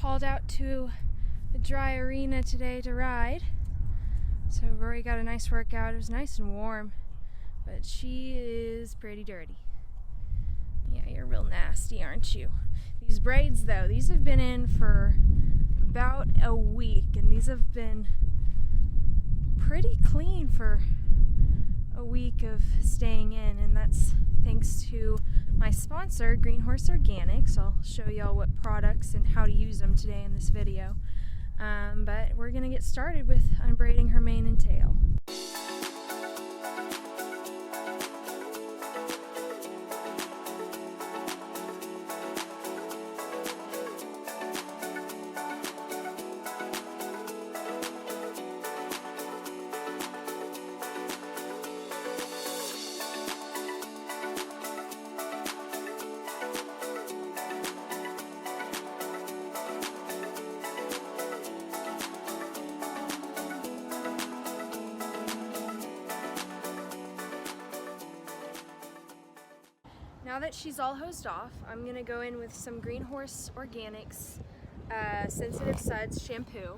hauled out to the dry arena today to ride. So Rory got a nice workout. It was nice and warm, but she is pretty dirty. Yeah, you're real nasty, aren't you? These braids though, these have been in for about a week, and these have been pretty clean for a week of staying in, and that's thanks to my sponsor, Green Horse Organics. I'll show y'all what products and how to use them today in this video. But we're gonna get started with unbraiding her mane and tail. Now that she's all hosed off, I'm gonna go in with some Green Horse Organics Sensitive Suds shampoo.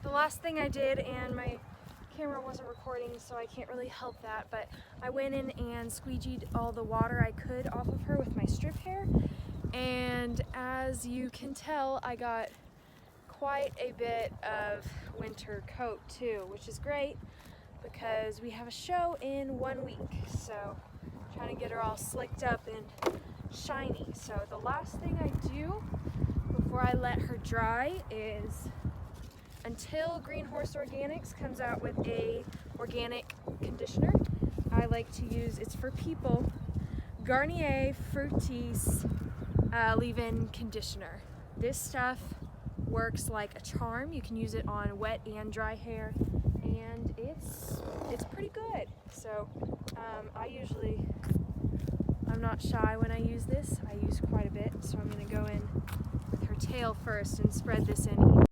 The last thing I did, and my camera wasn't recording so I can't really help that, but I went in and squeegeed all the water I could off of her with my strip hair, and as you can tell, I got quite a bit of winter coat too, which is great because we have a show in 1 week, so I'm trying to get her all slicked up and shiny. So the last thing I do before I let her dry is, until Green Horse Organics comes out with a organic conditioner, I like to use, it's for people, Garnier Fructis leave-in conditioner. This stuff works like a charm. You can use it on wet and dry hair, and it's pretty good. So I'm not shy when I use this. I use quite a bit, so I'm gonna go in with her tail first and spread this in.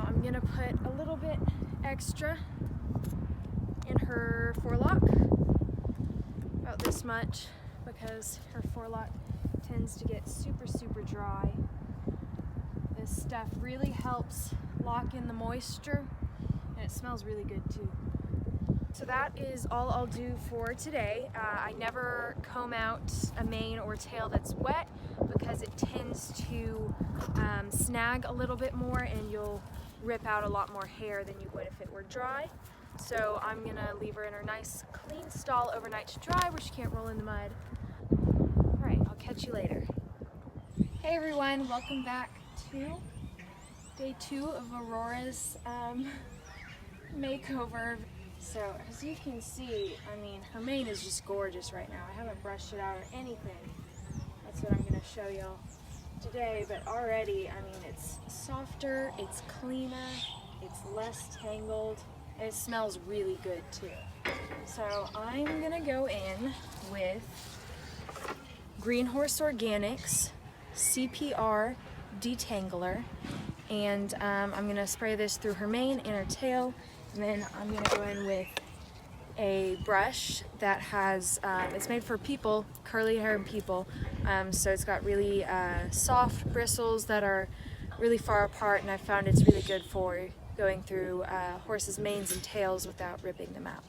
I'm gonna put a little bit extra in her forelock, about this much, because her forelock tends to get super dry. This stuff really helps lock in the moisture, and it smells really good too. So that is all I'll do for today. I never comb out a mane or tail that's wet because it tends to snag a little bit more, and you'll rip out a lot more hair than you would if it were dry. So I'm gonna leave her in her nice clean stall overnight to dry where she can't roll in the mud. All right, I'll catch you later. Hey everyone, welcome back to day 2 of Aurora's makeover. So as you can see, I mean, her mane is just gorgeous right now. I haven't brushed it out or anything. That's what I'm gonna show y'all today, but already, I mean, it's softer, it's cleaner, it's less tangled, and it smells really good too. So I'm gonna go in with Green Horse Organics CPR Detangler, and I'm gonna spray this through her mane and her tail, and then I'm gonna go in with a brush that has, it's made for people, curly hair and people, so it's got really soft bristles that are really far apart, and I found it's really good for going through horses' manes and tails without ripping them out.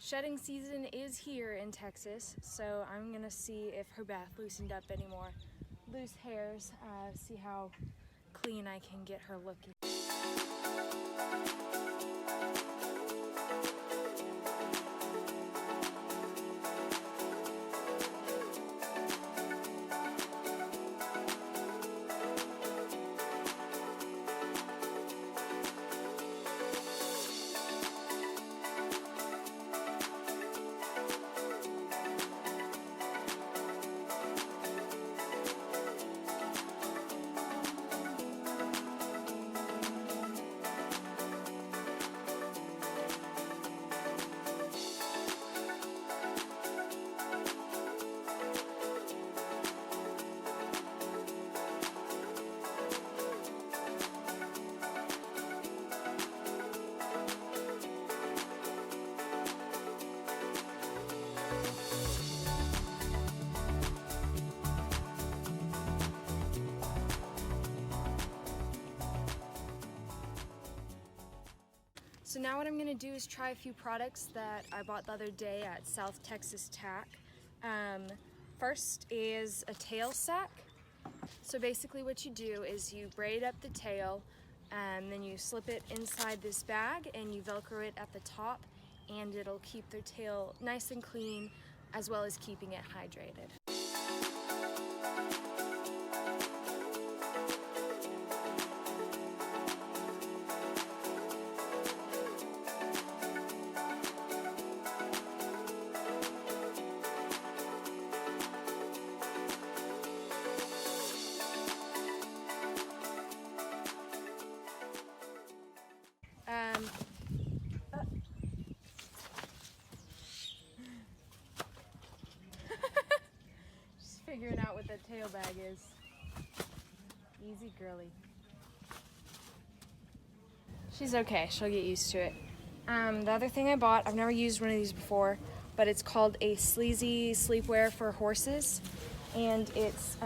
Shedding season is here in Texas, so I'm gonna see if her bath loosened up any more loose hairs, see how clean I can get her looking. So now what I'm going to do is try a few products that I bought the other day at South Texas Tack. First is a tail sack. So basically what you do is you braid up the tail, and then you slip it inside this bag and you Velcro it at the top, and it'll keep their tail nice and clean as well as keeping it hydrated. Just figuring out what the tail bag is. Easy girly. She's okay, she'll get used to it. The other thing I bought, I've never used one of these before, but it's called a sleazy sleepwear for horses. And it's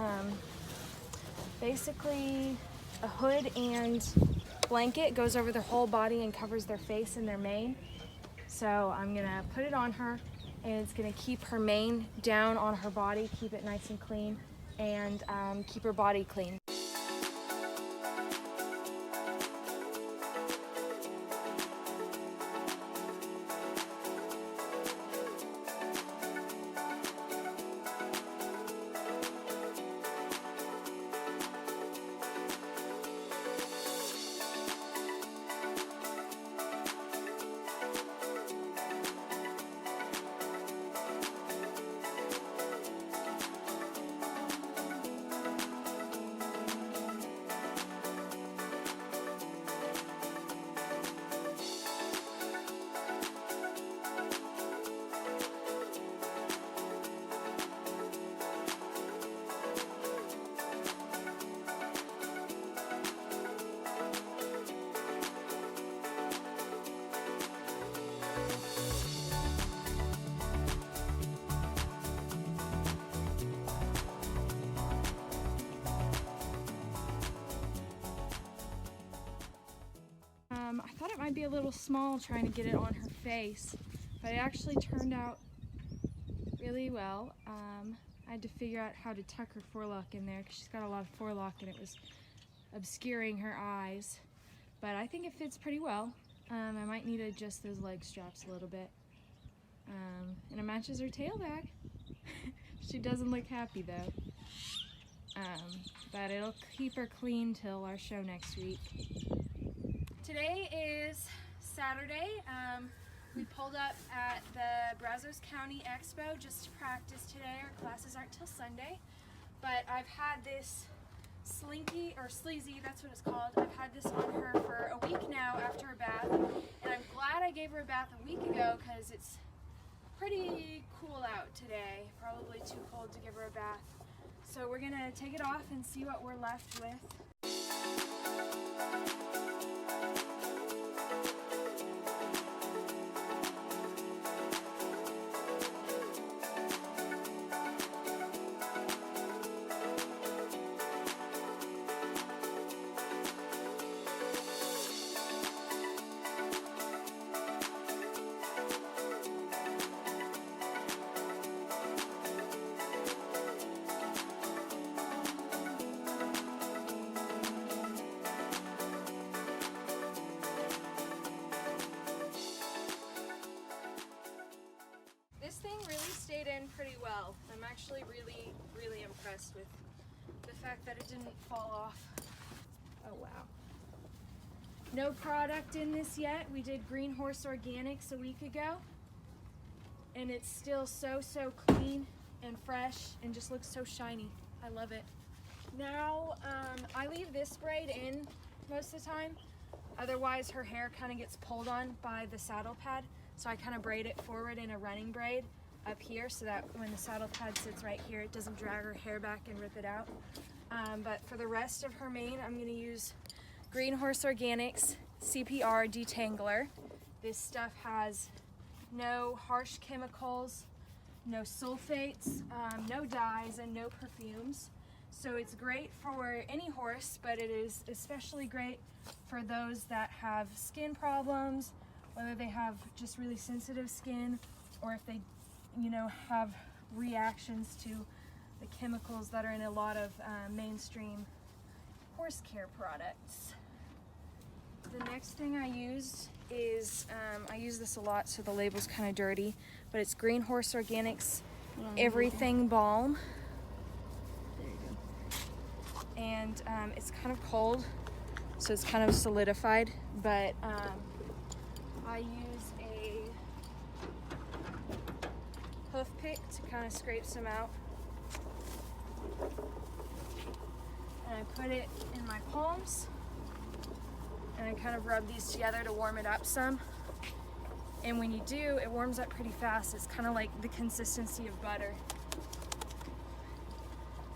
basically a hood and blanket, goes over their whole body and covers their face and their mane. So I'm gonna put it on her, and it's gonna keep her mane down on her body, keep it nice and clean, and keep her body clean. I thought it might be a little small trying to get it on her face, but it actually turned out really well. I had to figure out how to tuck her forelock in there because she's got a lot of forelock and it was obscuring her eyes. But I think it fits pretty well. I might need to adjust those leg straps a little bit. And it matches her tail bag. She doesn't look happy though. But it'll keep her clean till our show next week. Today is Saturday. We pulled up at the Brazos County Expo just to practice today. Our classes aren't till Sunday. But I've had this Slinky, or Sleazy, that's what it's called. I've had this on her for a week now after her bath. And I'm glad I gave her a bath a week ago because it's pretty cool out today. Probably too cold to give her a bath. So we're gonna take it off and see what we're left with. This thing really stayed in pretty well. I'm actually really impressed with the fact that it didn't fall off. Oh wow. No product in this yet. We did Green Horse Organics a week ago. And it's still so clean and fresh and just looks so shiny. I love it. Now, I leave this braid in most of the time. Otherwise, her hair kind of gets pulled on by the saddle pad. So I kind of braid it forward in a running braid up here so that when the saddle pad sits right here, it doesn't drag her hair back and rip it out. But for the rest of her mane, I'm gonna use Green Horse Organics CPR Detangler. This stuff has no harsh chemicals, no sulfates, no dyes, and no perfumes. So it's great for any horse, but it is especially great for those that have skin problems, whether they have just really sensitive skin or if they, have reactions to the chemicals that are in a lot of mainstream horse care products. The next thing I used is, I use this a lot so the label's kind of dirty, but it's Green Horse Organics Everything Balm. There you go. And it's kind of cold, so it's kind of solidified, but I use a hoof pick to kind of scrape some out. And I put it in my palms and I kind of rub these together to warm it up some. And when you do, it warms up pretty fast. It's kind of like the consistency of butter.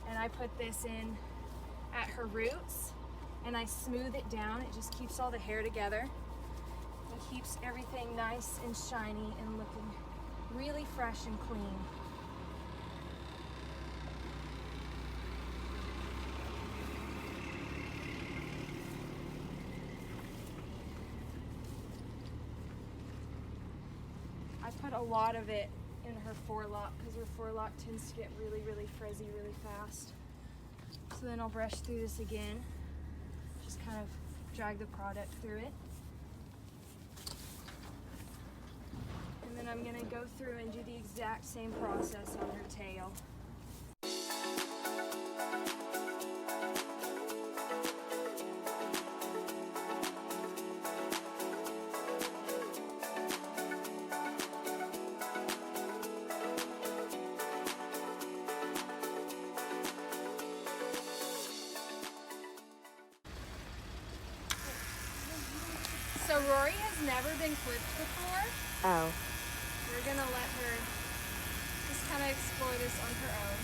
And I put this in at her roots and I smooth it down. It just keeps all the hair together. It keeps everything nice and shiny and looking really fresh and clean. I put a lot of it in her forelock because her forelock tends to get really frizzy really fast. So then I'll brush through this again. Just kind of drag the product through it. And then I'm gonna go through and do the exact same process on her tail. So Rory has never been clipped before. Oh. We're gonna let her just kind of explore this on her own.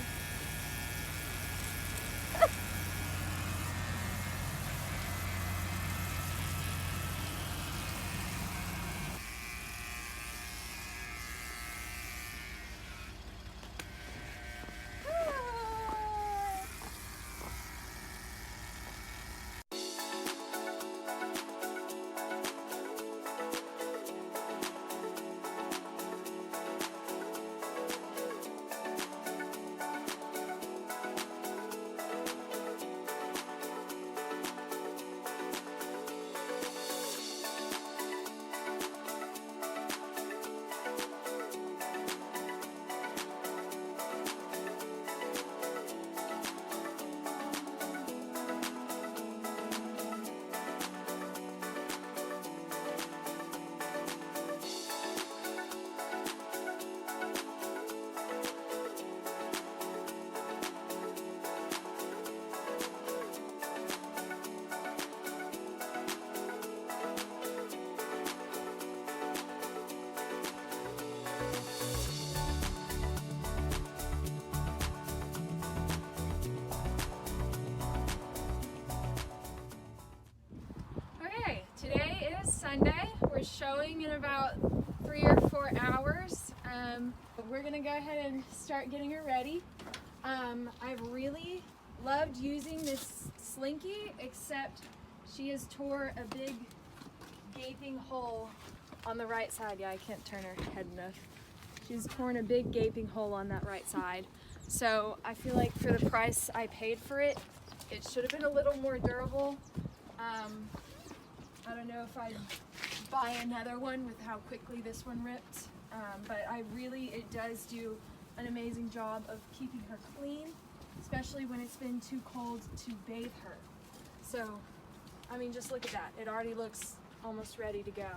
going in about 3 or 4 hours. We're gonna go ahead and start getting her ready. I've really loved using this slinky, except she has tore a big gaping hole on the right side. Yeah, I can't turn her head enough. She's torn a big gaping hole on that right side. So I feel like for the price I paid for it, it should have been a little more durable. I don't know if I'd buy another one with how quickly this one ripped, but it does do an amazing job of keeping her clean, especially when it's been too cold to bathe her. So, I mean, just look at that. It already looks almost ready to go.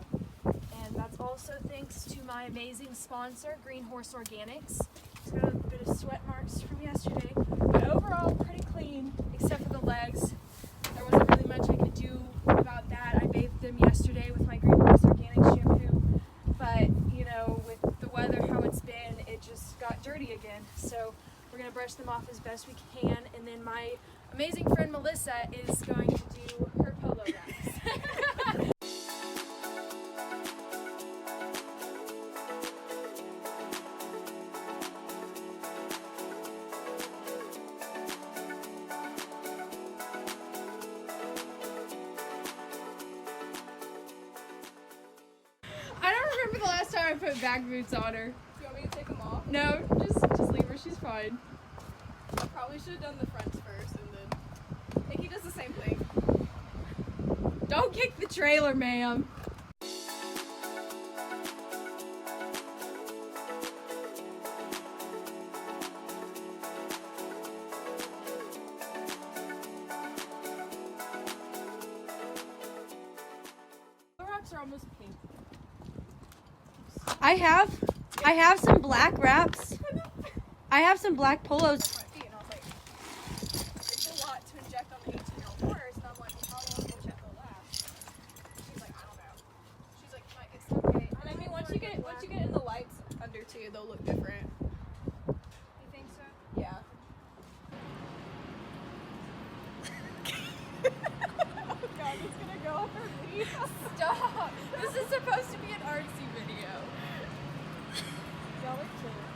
And that's also thanks to my amazing sponsor, Green Horse Organics. It's got a bit of sweat marks from yesterday, but overall pretty clean, except for the legs. There wasn't really much I could do about that. I bathed them yesterday with my Green Horse Organics shampoo, but you know, with the weather, how it's been, it just got dirty again. So we're gonna brush them off as best we can, and then my amazing friend Melissa is going to do her polo wraps. I don't remember the last time I put back boots on her. Do you want me to take them off? No, just leave her. She's fine. I probably should have done the fronts first and then. Nikki does the same thing. Don't kick the trailer, ma'am. The rocks are almost pink. I have some black wraps. I have some black polos. My feet, and I was like, it's a lot to inject on the 18-year-old horse, and I'm like, how long will Chet last? She's like, I don't know. She's like, it's okay. And I mean, once you get in the lights under too, they'll look different. You think so? Yeah. Oh God, it's gonna go over me. Stop. This is supposed to be an artsy video. Y'all are chilling.